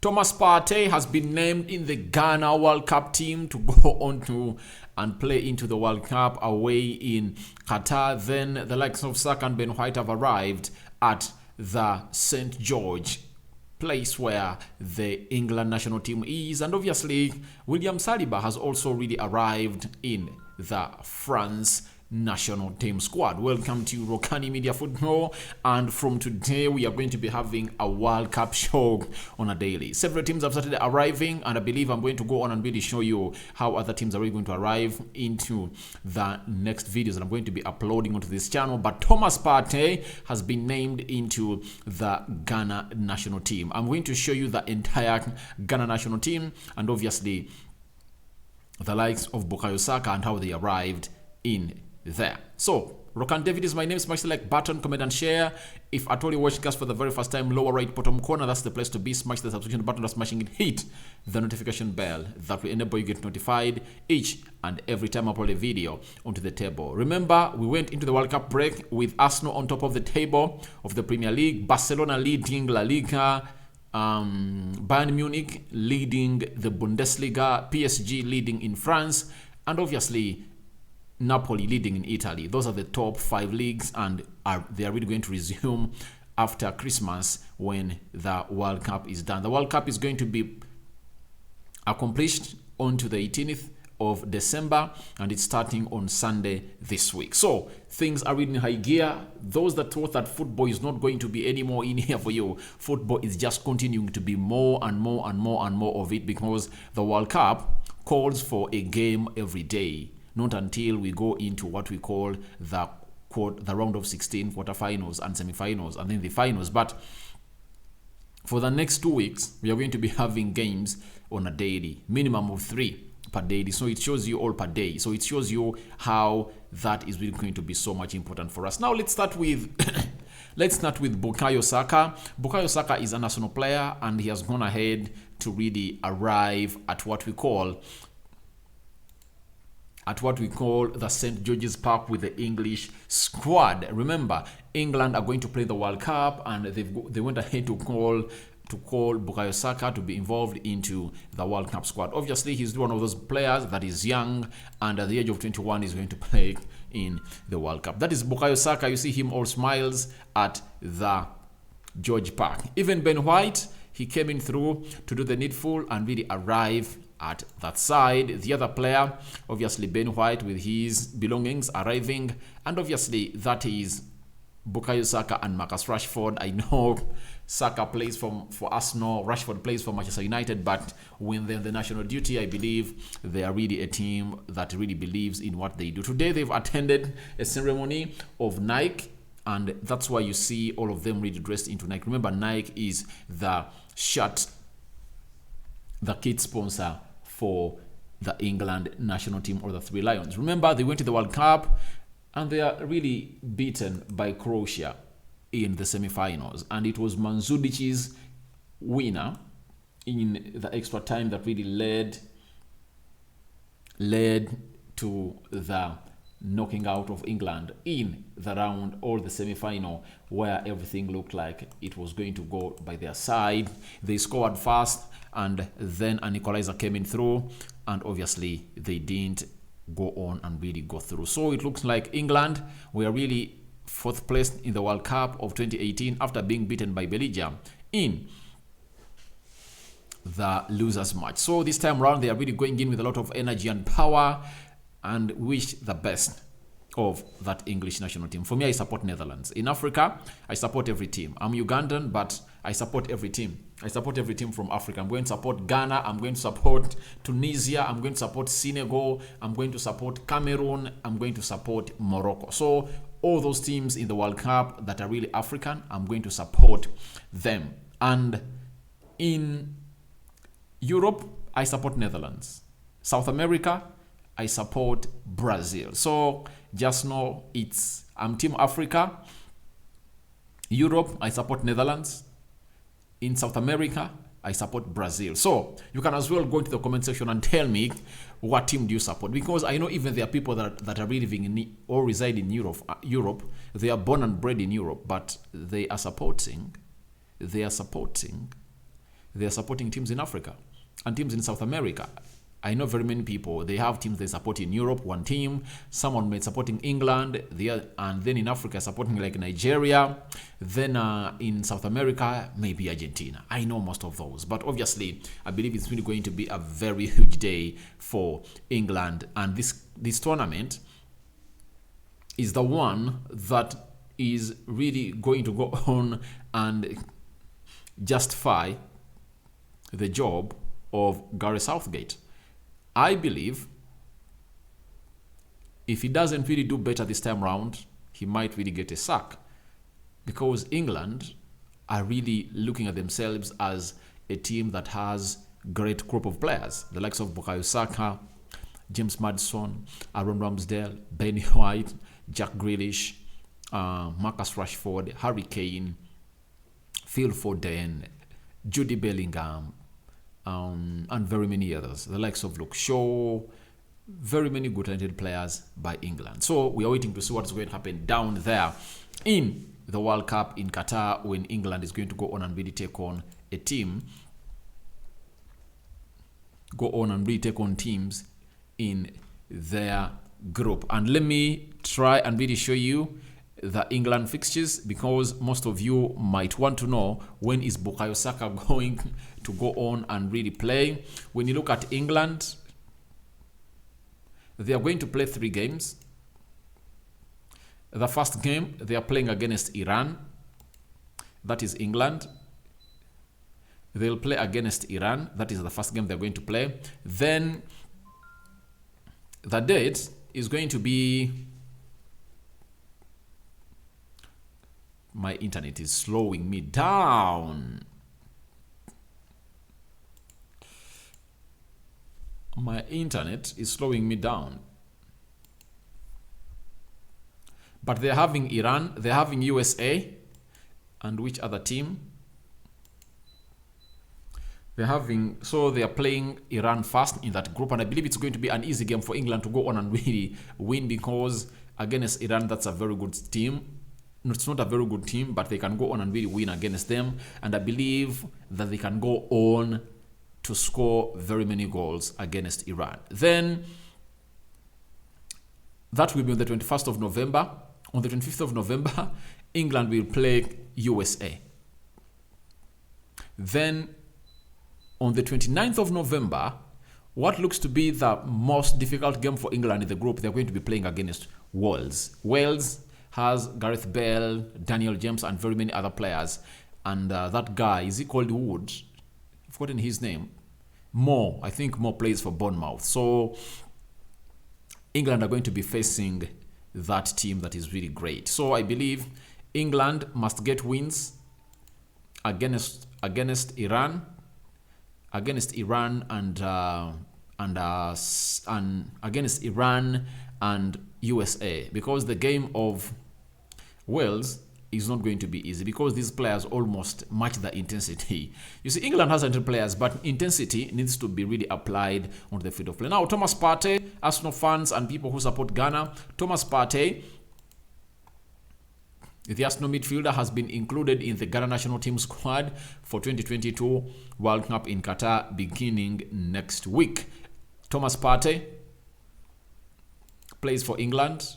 Thomas Partey has been named in the Ghana World Cup team to go on to and play into the World Cup away in Qatar. Then the likes of Saka and Ben White have arrived at the St. George place where the England national team is. And obviously, William Saliba has also really arrived in the France national team squad. Welcome to Rokani Media Football, and from today we are going to be having a World Cup show on a daily. Several teams have started arriving, and I believe I'm going to go on and really show you how other teams are really going to arrive into the next videos that I'm going to be uploading onto this channel. But Thomas Partey has been named into the Ghana national team. I'm going to show you the entire Ghana national team, and obviously the likes of Bukayo Saka and how they arrived in there. So Rokani David is my name. Smash the like button, comment and share. If at all you're watching us for the very first time, lower right bottom corner, that's the place to be. Smash the subscription button, smashing it, hit the notification bell. That will enable you get notified each and every time I upload a video onto the table. Remember, we went into the World Cup break with Arsenal on top of the table of the Premier League, Barcelona leading La Liga, Bayern Munich leading the Bundesliga, PSG leading in France, and obviously Napoli leading in Italy. Those are the top 5 leagues, and they are really going to resume after Christmas when the World Cup is done. The World Cup is going to be accomplished on to the 18th of December, and it's starting on Sunday this week. So things are really in high gear. Those that thought that football is not going to be any more in here for you, football is just continuing to be more and more and more and more of it, because the World Cup calls for a game every day. Not until we go into what we call the round of 16, quarterfinals and semifinals, and then the finals. But for the next 2 weeks, we are going to be having games on a daily, minimum of 3 per day. So it shows you all per day. So it shows you how that is really going to be so much important for us. Now let's start with Bukayo Saka. Bukayo Saka is a national player, and he has gone ahead to really arrive at what we call the St. George's Park with the English squad. Remember, England are going to play the World Cup, and they went ahead to call Bukayo Saka to be involved into the World Cup squad. Obviously, he's one of those players that is young, and at the age of 21 is going to play in the World Cup. That is Bukayo Saka. You see him all smiles at the George Park. Even Ben White, he came in through to do the needful and really arrive at that side. The other player, obviously Ben White with his belongings arriving, and obviously that is Bukayo Saka and Marcus Rashford. I know Saka plays for Arsenal, Rashford plays for Manchester United, but when they're on the national duty, I believe they are really a team that really believes in what they do. Today they've attended a ceremony of Nike, and that's why you see all of them really dressed into Nike. Remember, Nike is the kit sponsor for the England national team, or the Three Lions. Remember, they went to the World Cup and they are really beaten by Croatia in the semi-finals, and it was Mandzudic's winner in the extra time that really led to the knocking out of England in the round or the semi-final, where everything looked like it was going to go by their side. They scored fast, and then an equalizer came in through, and obviously they didn't go on and really go through. So it looks like England were really 4th place in the World Cup of 2018 after being beaten by Belgium in the losers match. So this time around, they are really going in with a lot of energy and power, and wish the best of that English national team. For me, I support Netherlands. In Africa, I support every team. I'm Ugandan, but I support every team. I support every team from Africa. I'm going to support Ghana. I'm going to support Tunisia. I'm going to support Senegal. I'm going to support Cameroon. I'm going to support Morocco. So all those teams in the World Cup that are really African, I'm going to support them. And in Europe, I support Netherlands. South America, I support Brazil. So just know I'm Team Africa. Europe, I support Netherlands. In South America, I support Brazil. So you can as well go into the comment section and tell me what team do you support, because I know even there are people that are living in or reside in Europe. They are born and bred in Europe, but they are supporting they are supporting teams in Africa and teams in South America. I know very many people, they have teams they support in Europe, one team, someone may supporting England, and then in Africa supporting like Nigeria, then in South America, maybe Argentina. I know most of those, but obviously I believe it's really going to be a very huge day for England, and this tournament is the one that is really going to go on and justify the job of Gareth Southgate. I believe if he doesn't really do better this time round, he might really get a sack, because England are really looking at themselves as a team that has great group of players, the likes of Bukayo Saka, James Maddison, Aaron Ramsdale, Ben White, Jack Grealish, Marcus Rashford, Harry Kane, Phil Foden, Jude Bellingham, and very many others, the likes of Luke Shaw, very many good talented players by England. So we are waiting to see what's going to happen down there in the World Cup in Qatar, when England is going to go on and really take on a team, teams in their group. And let me try and really show you the England fixtures, because most of you might want to know when is Bukayo Saka going to go on and really play. When you look at England, they are going to play 3 games. The first game, they are playing against Iran. That is England. They'll play against Iran. That is the first game they're going to play. Then the date is going to be... My internet is slowing me down. My internet is slowing me down. But they're having Iran, they're having USA, and which other team? They are playing Iran first in that group, and I believe it's going to be an easy game for England to go on and really win, because against Iran, that's a very good team. It's not a very good team, but they can go on and really win against them, and I believe that they can go on to score very many goals against Iran. Then that will be on the 21st of November. On the 25th of November, England will play USA. Then on the 29th of November, what looks to be the most difficult game for England in the group, they're going to be playing against Wales. Wales has Gareth Bale, Daniel James, and very many other players. And that guy, is he called Wood? I've forgotten his name. I think Moore plays for Bournemouth. So England are going to be facing that team that is really great. So I believe England must get wins against Iran, against Iran and USA, because the game of Wales is not going to be easy, because these players almost match the intensity. You see, England has 100 players, but intensity needs to be really applied onto the field of play. Now, Thomas Partey, Arsenal fans and people who support Ghana, Thomas Partey, the Arsenal midfielder, has been included in the Ghana national team squad for 2022 World Cup in Qatar beginning next week. Thomas Partey plays for England.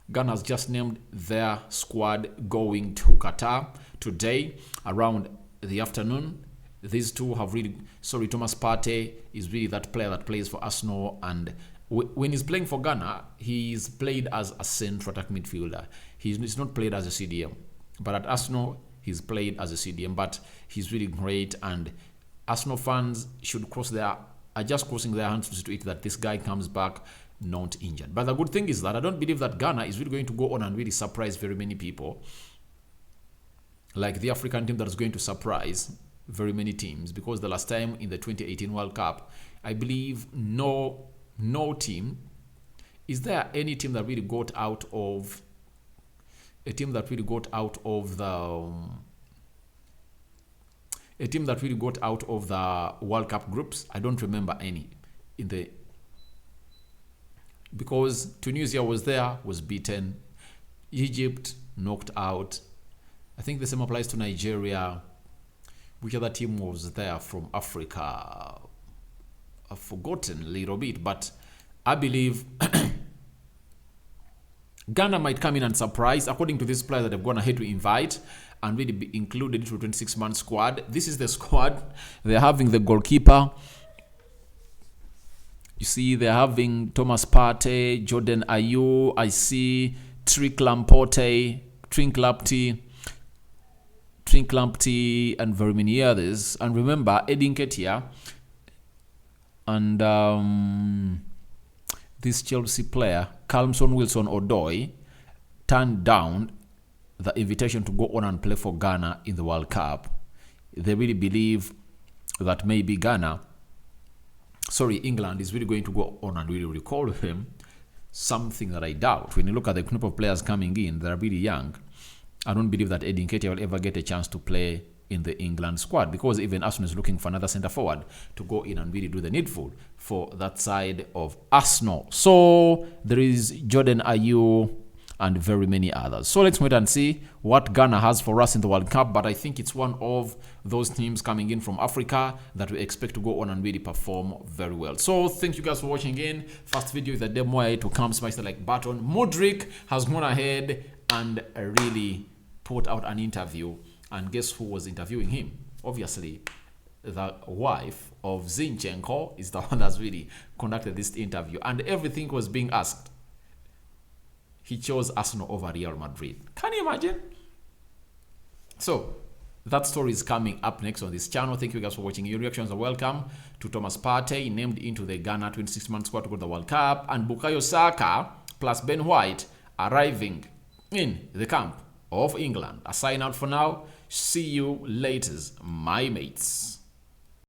Ghana has just named their squad going to Qatar today around the afternoon. These two have Thomas Partey is really that player that plays for Arsenal, and when he's playing for Ghana, he's played as a central attack midfielder. He's not played as a CDM, but at Arsenal, he's played as a CDM, but he's really great, and Arsenal fans are just crossing their hands to it that this guy comes back not injured. But the good thing is that I don't believe that Ghana is really going to go on and really surprise very many people, like the African team that is going to surprise very many teams, because the last time in the 2018 World Cup, I believe no team, is there any team that really got out of the World Cup groups? I don't remember any because Tunisia was beaten, Egypt knocked out. I think the same applies to Nigeria. Which other team was there from Africa? I've forgotten a little bit, but I believe Ghana might come in and surprise, according to this player that they've gone ahead to invite and really be included into 26-man squad. This is the squad. They're having the goalkeeper. You see, they're having Thomas Partey, Jordan Ayew, I see Trinclampoti, and very many others. And remember, Eddie Nketiah and this Chelsea player, Callum Wilson-Odoi, turned down the invitation to go on and play for Ghana in the World Cup. They really believe that maybe England is really going to go on and really recall him, something that I doubt. When you look at the group of players coming in, they're really young. I don't believe that Eddie Nketiah will ever get a chance to play in the England squad, because even Arsenal is looking for another centre forward to go in and really do the needful for that side of Arsenal. So there is Jordan Ayew and very many others. So let's wait and see what Ghana has for us in the World Cup. But I think it's one of those teams coming in from Africa that we expect to go on and really perform very well. So thank you guys for watching again. First video is a demo way to come, smash the like button. Modric has gone ahead and really put out an interview. And guess who was interviewing him? Obviously, the wife of Zinchenko is the one that's really conducted this interview. And everything was being asked. He chose Arsenal over Real Madrid. Can you imagine? So, that story is coming up next on this channel. Thank you guys for watching. Your reactions are welcome to Thomas Partey, named into the Ghana 26-man squad to go to the World Cup. And Bukayo Saka plus Ben White arriving in the camp of England. A sign out for now. See you later, my mates.